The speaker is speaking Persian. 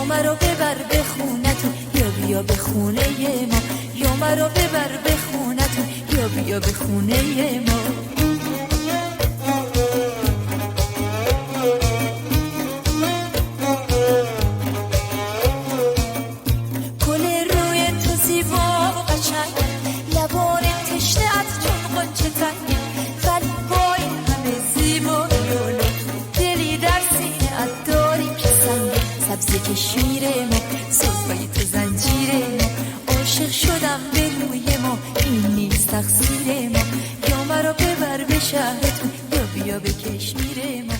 مرا ببر به خونتون یا بیا به خونه ما، یا مرا ببر به خونتون یا بیا به خونه ما. گل روی تو زیبا و قشنگ، لبان تشنه ات چون غنچه تنگ، ولی با این همه زیبایی و لطف دلی در سینه ات داری که سنگ. سبزه که شیر ما، سرفای تو زنجیر ما، عاشق شدم به روی ما، این نیست تقصیر ما. یا مرا ببر به شهرتون یا بیا به کشمیر ما.